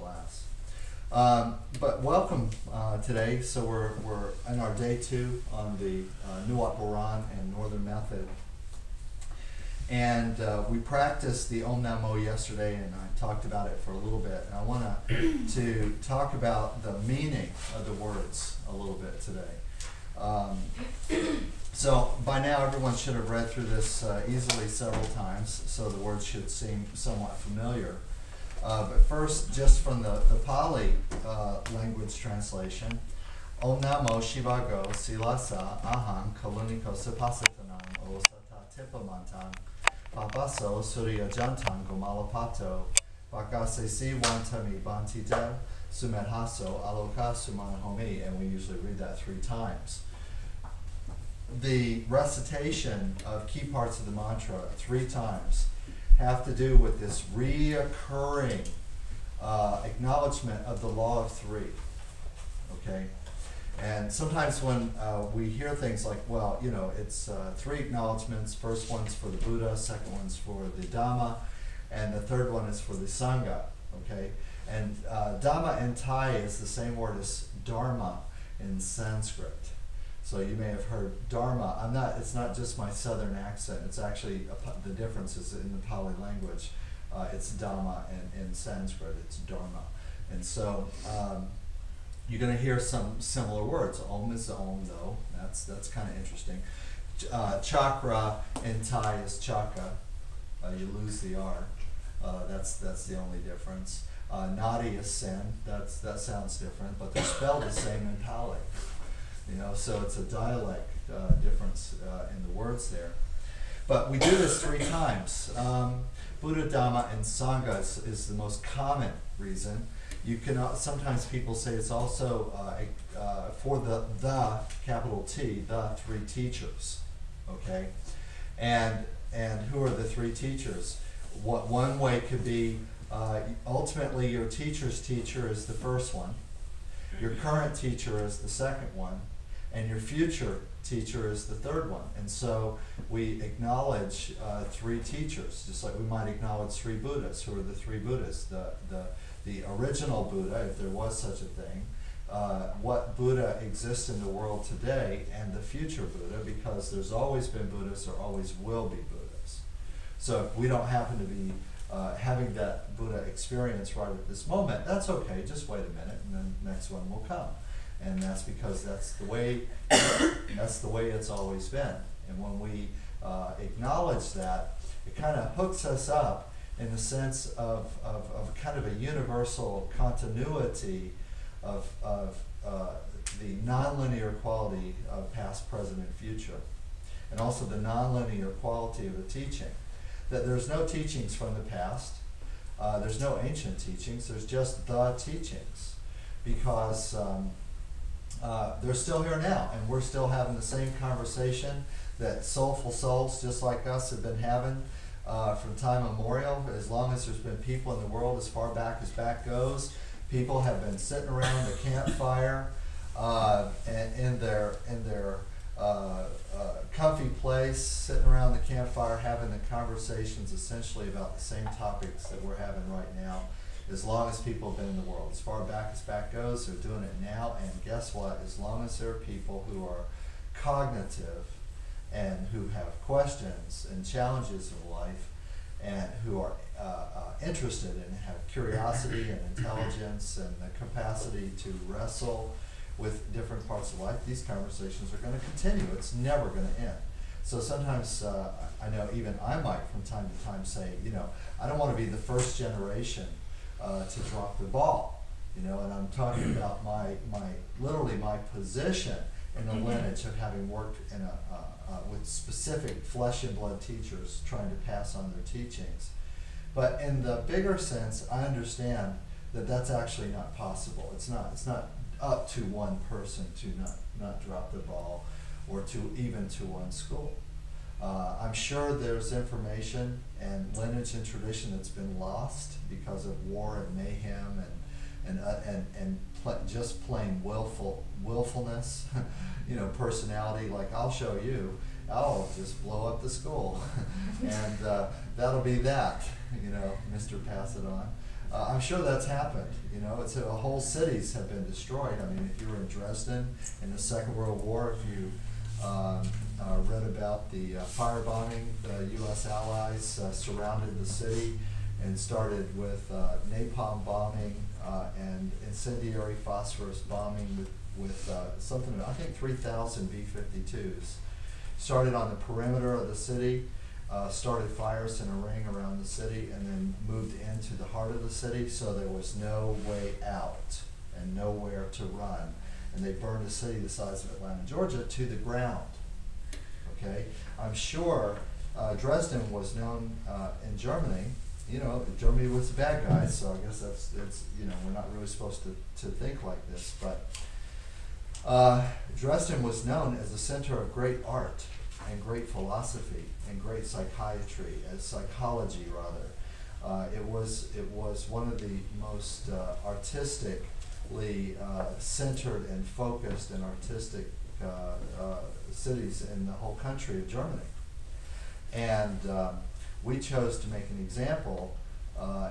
class. But welcome today. So we're in our day 2 on the Nuat Thai and Northern Method. And we practiced the OmNamo yesterday, and I talked about it for a little bit. And I want to talk about the meaning of the words a little bit today. So by now everyone should have read through this easily several times, so the words should seem somewhat familiar. But first, just from the Pali language translation, OmNamoShivago silasa Aachan kaluniko sipasatanam osata tipamantan papaso surya jantan gomalapato bakasesi wantami bantida sumedhaso aloka sumanahomi, and we usually read that 3 times. The recitation of key parts of the mantra 3 times have to do with this reoccurring acknowledgement of the law of 3. Okay? And sometimes when we hear things like, well, you know, it's 3 acknowledgements. First one's for the Buddha, second one's for the Dhamma, and the third one is for the Sangha. Okay? And Dhamma in Thai is the same word as Dharma in Sanskrit. So you may have heard Dharma. It's not just my southern accent. It's actually, the difference is in the Pali language. It's Dhamma, and in Sanskrit it's Dharma. And so you're going to hear some similar words. Om is Om, though. That's kind of interesting. Chakra in Thai is Chaka. You lose the R. That's the only difference. Nadi is Sen. That sounds different, but they're spelled the same in Pali. You know, so it's a dialect difference in the words there. But we do this 3 times. Buddha, Dhamma, and Sangha is the most common reason. You can sometimes people say it's also for the capital T, the 3 teachers. Okay, and who are the 3 teachers? One way could be ultimately your teacher's teacher is the first one, your current teacher is the second one, and your future teacher is the third one. And so we acknowledge 3 teachers, just like we might acknowledge 3 Buddhas. Who are the 3 Buddhas? The original Buddha, if there was such a thing, what Buddha exists in the world today, and the future Buddha, because there's always been Buddhas, there always will be Buddhas. So if we don't happen to be having that Buddha experience right at this moment, that's okay, just wait a minute, and then the next one will come. And that's because that's the way it's always been. And when we acknowledge that, it kind of hooks us up in the sense of kind of a universal continuity of the nonlinear quality of past, present, and future. And also the nonlinear quality of the teaching. That there's no teachings from the past, there's no ancient teachings, there's just the teachings. Because they're still here now, and we're still having the same conversation that soulful souls just like us have been having from time immemorial. As long as there's been people in the world, as far back as back goes, people have been sitting around the campfire and in their comfy place, sitting around the campfire having the conversations essentially about the same topics that we're having right now. As long as people have been in the world, as far back as back goes, they're doing it now. And guess what? As long as there are people who are cognitive and who have questions and challenges of life, and who are interested and have curiosity and intelligence and the capacity to wrestle with different parts of life, these conversations are going to continue. It's never going to end. So sometimes I know even I might from time to time say, you know, I don't want to be the first generation to drop the ball, you know, and I'm talking about literally my position in the lineage of having worked in with specific flesh and blood teachers trying to pass on their teachings. But in the bigger sense, I understand that that's actually not possible. It's not up to one person to not drop the ball, or to even to one school. I'm sure there's information and lineage and tradition that's been lost because of war and mayhem and just plain willfulness, you know, personality. Like, I'll show you, I'll just blow up the school, and that'll be that, you know, Mr. Pass It On. I'm sure that's happened. You know, it's whole cities have been destroyed. I mean, if you were in Dresden in the Second World War, if you read about the firebombing, the U.S. allies surrounded the city and started with napalm bombing and incendiary phosphorus bombing with something, I think 3,000 B-52s. Started on the perimeter of the city, started fires in a ring around the city, and then moved into the heart of the city, so there was no way out and nowhere to run. And they burned a city the size of Atlanta, Georgia, to the ground. Okay, I'm sure Dresden was known in Germany. You know, Germany was the bad guys, so I guess that's you know, we're not really supposed to think like this, but Dresden was known as a center of great art and great philosophy and great psychiatry, as psychology rather. It was one of the most artistically centered and focused and artistic cities in the whole country of Germany. And we chose to make an example,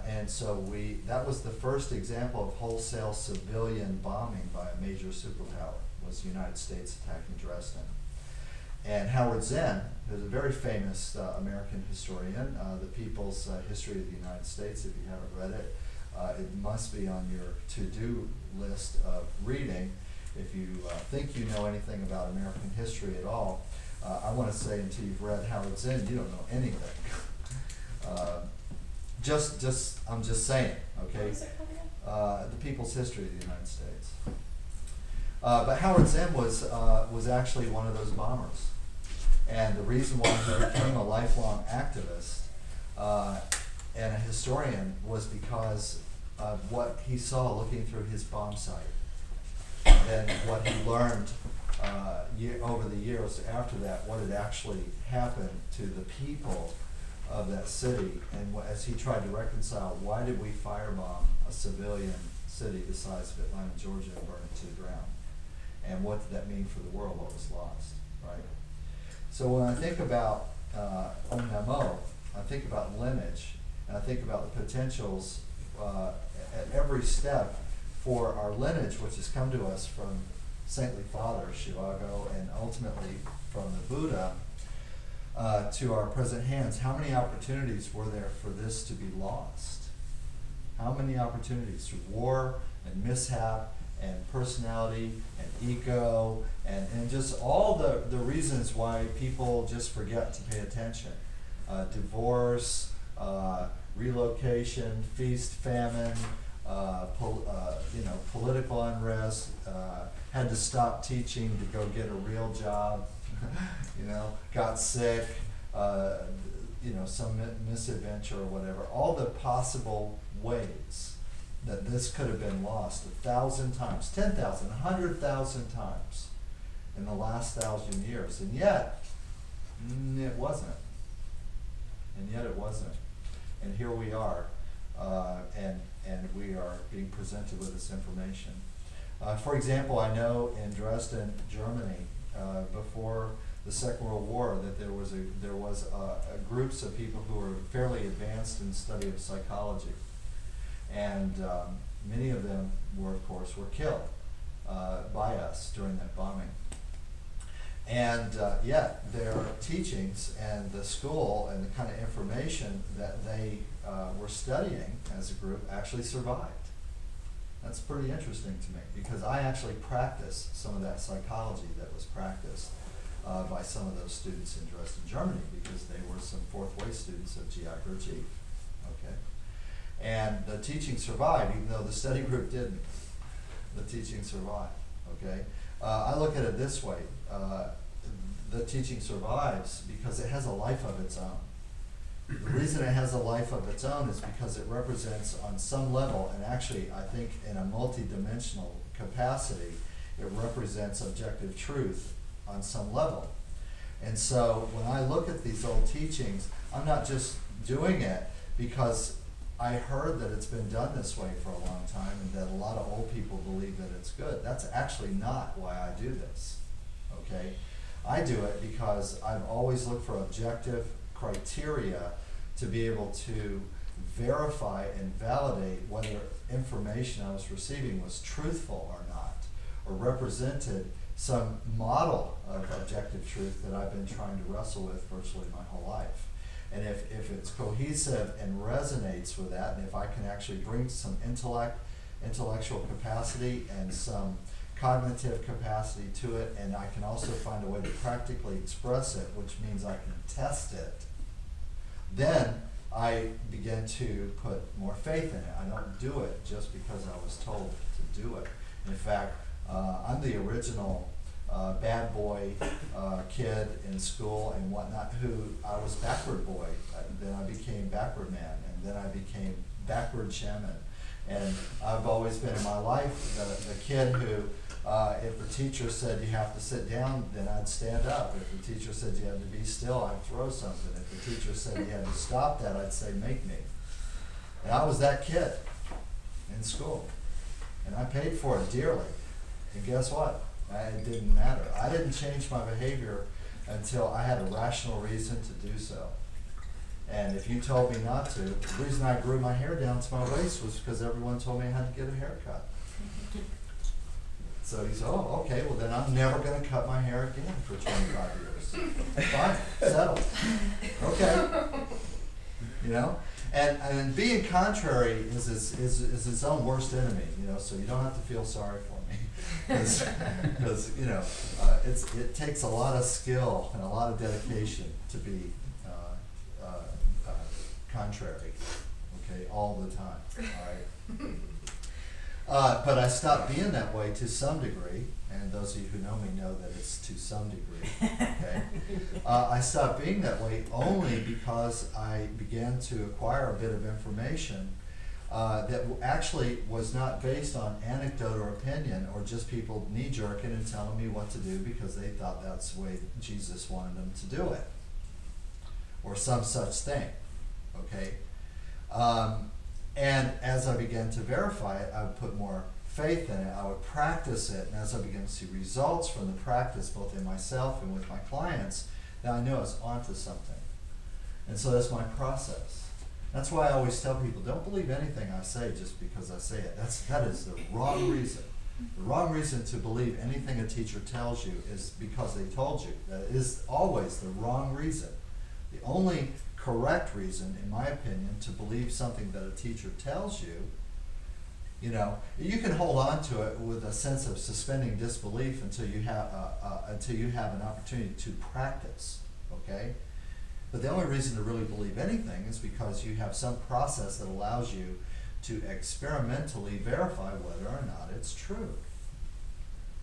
and so that was the first example of wholesale civilian bombing by a major superpower, was the United States attacking Dresden. And Howard Zinn, who's a very famous American historian, The People's History of the United States, if you haven't read it, it must be on your to-do list of reading. If you think you know anything about American history at all, I want to say until you've read Howard Zinn, you don't know anything. I'm just saying, okay? What is it called again? The People's History of the United States. But Howard Zinn was actually one of those bombers. And the reason why he became a lifelong activist and a historian was because of what he saw looking through his bomb sight. And then what he learned over the years after that, what had actually happened to the people of that city, and as he tried to reconcile, why did we firebomb a civilian city the size of Atlanta, Georgia, and burn it to the ground? And what did that mean for the world, what was lost, right? So when I think about OmNamo, I think about lineage, and I think about the potentials at every step for our lineage, which has come to us from saintly fathers, Shivago, and ultimately from the Buddha, to our present hands. How many opportunities were there for this to be lost? How many opportunities through war and mishap and personality and ego and just all the reasons why people just forget to pay attention. Divorce, relocation, feast, famine, political unrest, had to stop teaching to go get a real job, got sick, some misadventure or whatever. All the possible ways that this could have been lost 1,000 times, 10,000, 100,000 times in the last 1,000 years. And yet, it wasn't. And yet it wasn't. And here we are, and we are being presented with this information. For example, I know in Dresden, Germany, before the Second World War, that there was groups of people who were fairly advanced in the study of psychology, and many of them were, of course, killed by us during that bombing. And yet their teachings and the school and the kind of information that they were studying as a group actually survived. That's pretty interesting to me, because I actually practice some of that psychology that was practiced by some of those students in Dresden, Germany, because they were some fourth-way students of GI. Okay? And the teaching survived, even though the study group didn't. The teaching survived. Okay? I look at it this way. The teaching survives because it has a life of its own. The reason it has a life of its own is because it represents on some level, and actually I think in a multidimensional capacity, it represents objective truth on some level. And so when I look at these old teachings, I'm not just doing it because I heard that it's been done this way for a long time and that a lot of old people believe that it's good. That's actually not why I do this, okay? I do it because I've always looked for objective criteria to be able to verify and validate whether information I was receiving was truthful or not, or represented some model of objective truth that I've been trying to wrestle with virtually my whole life. And if it's cohesive and resonates with that, and if I can actually bring some intellectual capacity and some cognitive capacity to it, and I can also find a way to practically express it, which means I can test it, then I begin to put more faith in it. I don't do it just because I was told to do it. In fact, I'm the original bad boy kid in school and whatnot, who I was backward boy. Then I became backward man, and then I became backward shaman. And I've always been in my life the kid who, if the teacher said you have to sit down, then I'd stand up. If the teacher said you had to be still, I'd throw something. If the teacher said you had to stop that, I'd say, make me. And I was that kid in school. And I paid for it dearly. And guess what? It didn't matter. I didn't change my behavior until I had a rational reason to do so. And if you told me not to, the reason I grew my hair down to my waist was because everyone told me I had to get a haircut. So he said, oh, okay, well then I'm never going to cut my hair again for 25 years. Fine, settled. Okay. You know? And being contrary is its own worst enemy, you know, so you don't have to feel sorry for me. Because, you know, it takes a lot of skill and a lot of dedication to be contrary, okay, all the time, all right? But I stopped being that way to some degree, and those of you who know me know that it's to some degree, okay? I stopped being that way only because I began to acquire a bit of information that actually was not based on anecdote or opinion, or just people knee-jerking and telling me what to do because they thought that's the way Jesus wanted them to do it, or some such thing. Okay, and as I began to verify it, I would put more faith in it. I would practice it, and as I began to see results from the practice, both in myself and with my clients, then I knew I was onto something. And so that's my process. That's why I always tell people, don't believe anything I say just because I say it. That is the wrong reason. The wrong reason to believe anything a teacher tells you is because they told you. That is always the wrong reason. The only correct reason, in my opinion, to believe something that a teacher tells you, you know, you can hold on to it with a sense of suspending disbelief until you have an opportunity to practice, okay? But the only reason to really believe anything is because you have some process that allows you to experimentally verify whether or not it's true.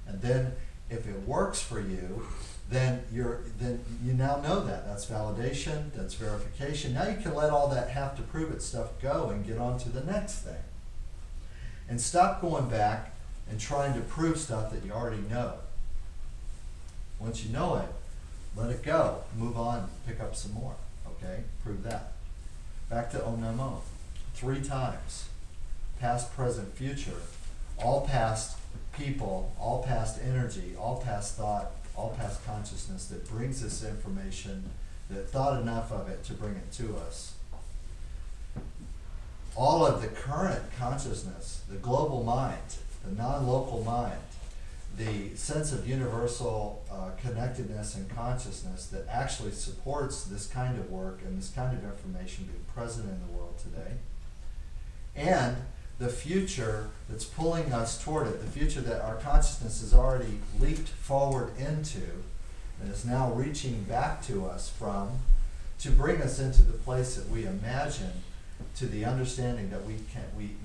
And then if it works for you, then you now know that. That's validation, that's verification. Now you can let all that have to prove it stuff go and get on to the next thing. And stop going back and trying to prove stuff that you already know. Once you know it, let it go. Move on, pick up some more. Okay? Prove that. Back to OmNamo. 3 times. Past, present, future. All past people, all past energy, all past thought, all past consciousness that brings this information, that thought enough of it to bring it to us. All of the current consciousness, the global mind, the non-local mind, the sense of universal connectedness and consciousness that actually supports this kind of work and this kind of information being present in the world today, and the future that's pulling us toward it, the future that our consciousness has already leaped forward into and is now reaching back to us from, to bring us into the place that we imagine, to the understanding that we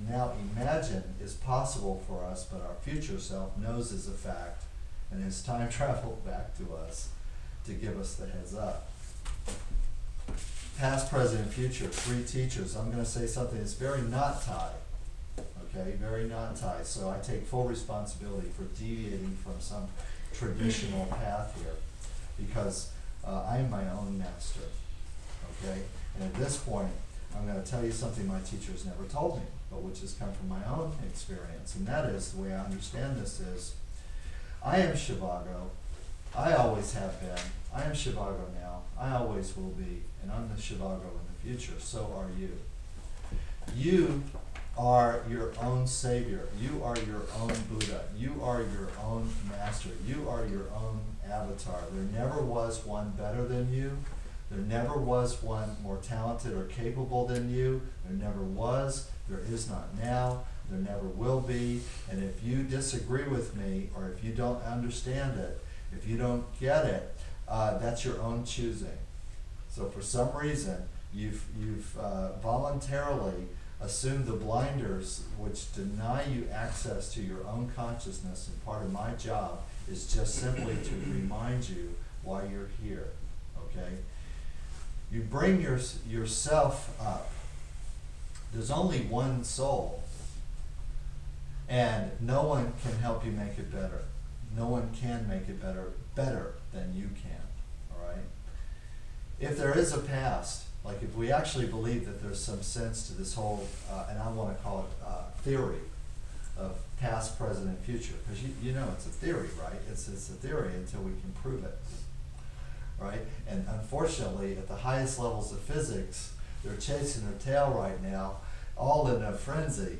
now imagine is possible for us, but our future self knows is a fact and has time traveled back to us to give us the heads up. Past, present, and future, 3 teachers. I'm going to say something that's very Nuat Thai. Okay, very Nuat Thai. So I take full responsibility for deviating from some traditional path here, because I am my own master. Okay, and at this point, I'm going to tell you something my teachers never told me, but which has come from my own experience, and that is, the way I understand this is, I am Shivago. I always have been. I am Shivago now. I always will be, and I'm the Shivago in the future. So are you. You are your own savior. You are your own Buddha. You are your own master. You are your own avatar. There never was one better than you. There never was one more talented or capable than you. There never was. There is not now. There never will be. And if you disagree with me, or if you don't understand it, if you don't get it, that's your own choosing. So for some reason, you've voluntarily assumed the blinders which deny you access to your own consciousness, and part of my job is just simply to remind you why you're here, okay? You bring yourself up. There's only one soul, and no one can help you make it better. No one can make it better than you can, all right? If there is a past, like if we actually believe that there's some sense to this whole, and I want to call it theory of past, present, and future, because you know it's a theory, right? It's a theory until we can prove it, right? And unfortunately, at the highest levels of physics, they're chasing their tail right now, all in a frenzy,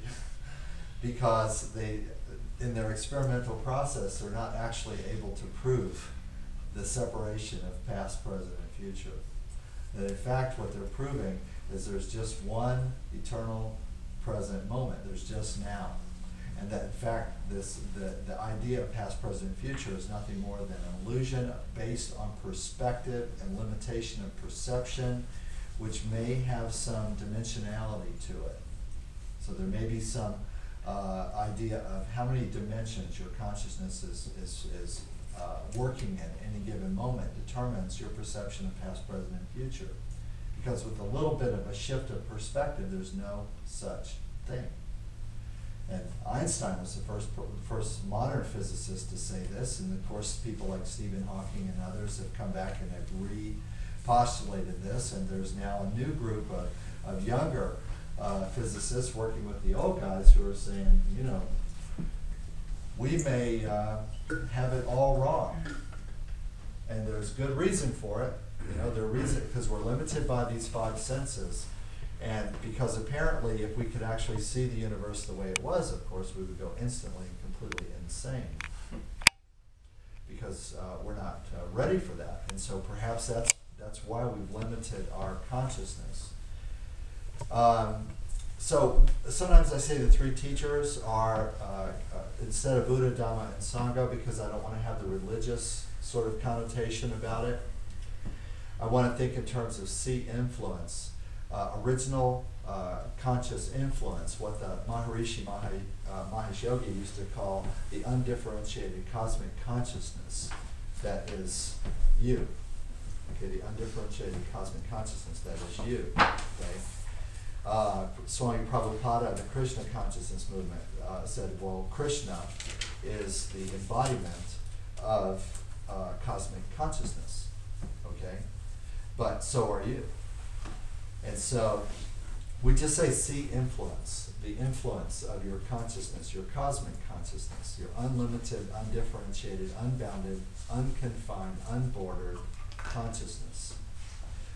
because they, in their experimental process, they're not actually able to prove the separation of past, present, and future. That in fact what they're proving is there's just one eternal present moment. There's just now. And that in fact the idea of past, present, and future is nothing more than an illusion based on perspective and limitation of perception, which may have some dimensionality to it. So there may be some idea of how many dimensions your consciousness is working in any given moment determines your perception of past, present, and future. Because with a little bit of a shift of perspective, there's no such thing. And Einstein was the first modern physicist to say this, and of course people like Stephen Hawking and others have come back and have re-postulated this, and there's now a new group of younger physicists working with the old guys who are saying, you know, we may have it all wrong, and there's good reason for it. You know, the reason, because we're limited by these five senses, and because apparently if we could actually see the universe the way it was, of course, we would go instantly and completely insane, because we're not ready for that. And so perhaps that's why we've limited our consciousness. So sometimes I say the three teachers are, instead of Buddha, Dhamma, and Sangha, because I don't want to have the religious sort of connotation about it. I want to think in terms of C influence, original conscious influence, what the Maharishi Mahesh Yogi used to call the undifferentiated cosmic consciousness that is you. Okay, the undifferentiated cosmic consciousness that is you. Okay. Swami Prabhupada of the Krishna consciousness movement said, well, Krishna is the embodiment of cosmic consciousness, okay? But so are you. And so we just say see influence, the influence of your consciousness, your cosmic consciousness, your unlimited, undifferentiated, unbounded, unconfined, unbordered consciousness.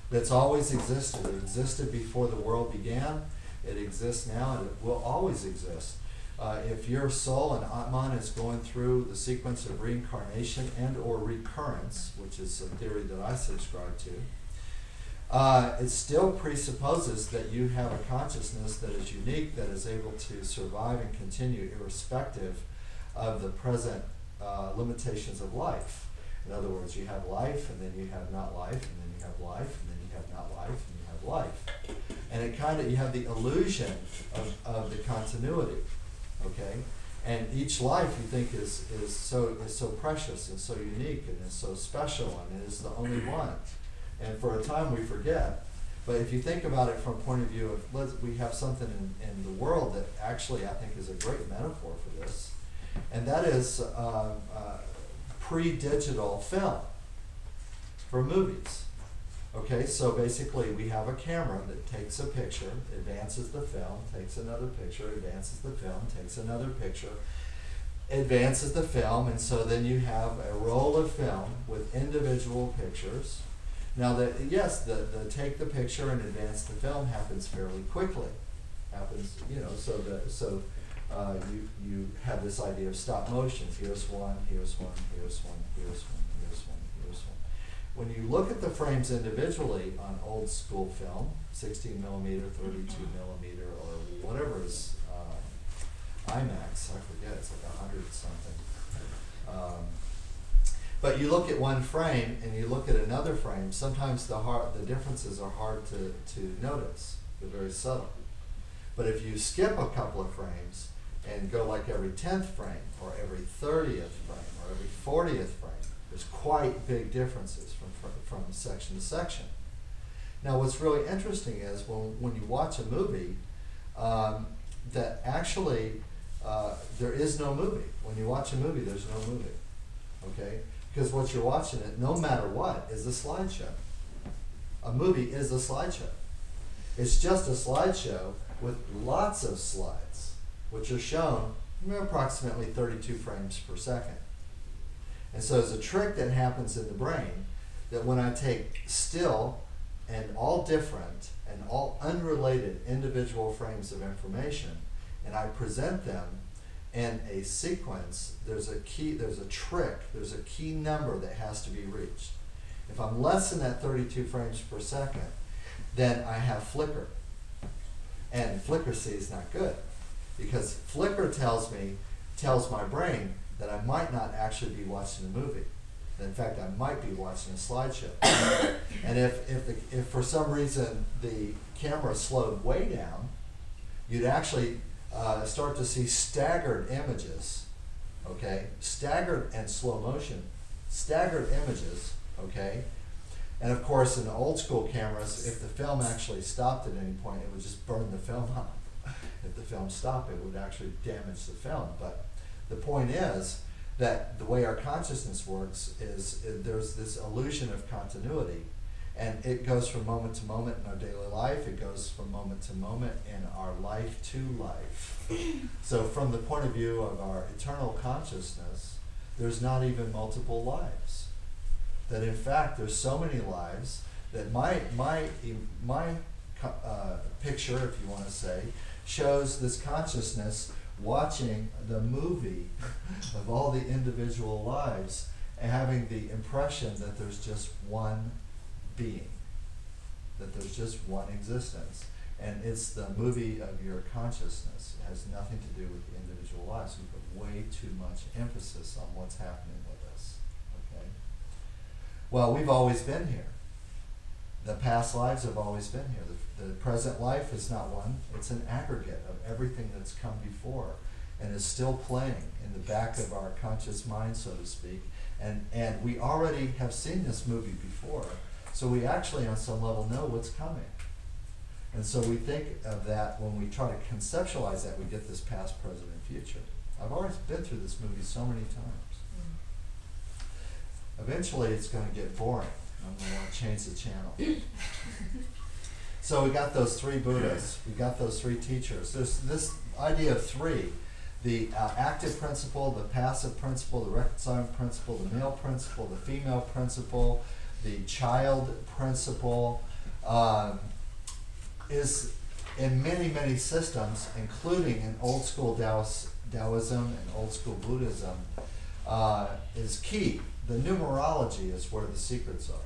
That's always existed. It existed before the world began. It exists now, and it will always exist. If your soul and Atman is going through the sequence of reincarnation and or recurrence, which is a theory that I subscribe to, it still presupposes that you have a consciousness that is unique, that is able to survive and continue irrespective of the present limitations of life. In other words, you have life, and then you have not life, and then you have life, and then you have not life, and you have life. And it kind of, you have the illusion of the continuity, okay? And each life you think is so precious and so unique and is so special and is the only one. And for a time we forget. But if you think about it from a point of view of, we have something in the world that actually I think is a great metaphor for this, and that is pre-digital film for movies. Okay, so basically we have a camera that takes a picture, advances the film, takes another picture, advances the film, takes another picture, advances the film, and so then you have a roll of film with individual pictures. Now, yes, the take the picture and advance the film happens fairly quickly, happens, you know, you have this idea of stop motion. Here's one, here's one, here's one, here's one, here's one, here's one. When you look at the frames individually on old school film, 16 millimeter, 32 millimeter, or whatever is IMAX, I forget, it's like 100 something. But you look at one frame and you look at another frame, sometimes the differences are hard to notice. They're very subtle. But if you skip a couple of frames and go like every 10th frame, or every 30th frame, or every 40th frame, there's quite big differences from section to section. Now what's really interesting is when you watch a movie, that actually there is no movie. When you watch a movie, there's no movie, okay? Because what you're watching, it, no matter what, is a slideshow. A movie is a slideshow. It's just a slideshow with lots of slides, which are shown approximately 32 frames per second. And so there's a trick that happens in the brain that when I take still and all different and all unrelated individual frames of information and I present them in a sequence, there's a trick, there's a key number that has to be reached. If I'm less than that 32 frames per second, then I have flicker. And flicker-see is not good, because flicker tells my brain that I might not actually be watching a movie. In fact, I might be watching a slideshow. And if for some reason the camera slowed way down, you'd actually start to see staggered images, okay? Staggered and slow motion, staggered images, okay? And of course, in old school cameras, if the film actually stopped at any point, it would just burn the film up. If the film stopped, it would actually damage the film. But the point is that the way our consciousness works is there's this illusion of continuity, and it goes from moment to moment in our daily life. It goes from moment to moment in our life to life. So from the point of view of our eternal consciousness, there's not even multiple lives. That in fact there's so many lives that my picture, if you want to say, shows this consciousness watching the movie of all the individual lives and having the impression that there's just one being, that there's just one existence. And it's the movie of your consciousness. It has nothing to do with the individual lives. We put way too much emphasis on what's happening with us. Okay? Well, we've always been here. The past lives have always been here. The present life is not one. It's an aggregate of everything that's come before and is still playing in the back of our conscious mind, so to speak. And we already have seen this movie before, so we actually on some level know what's coming. And so we think of that when we try to conceptualize that, we get this past, present, and future. I've already been through this movie so many times. Eventually it's going to get boring. I'm going to want to change the channel. So we got those three Buddhas. We got those three teachers. There's this idea of three. The active principle, the passive principle, the reconciling principle, the male principle, the female principle, the child principle, is in many, many systems, including in old school Taoism and old school Buddhism, is key. The numerology is where the secrets are.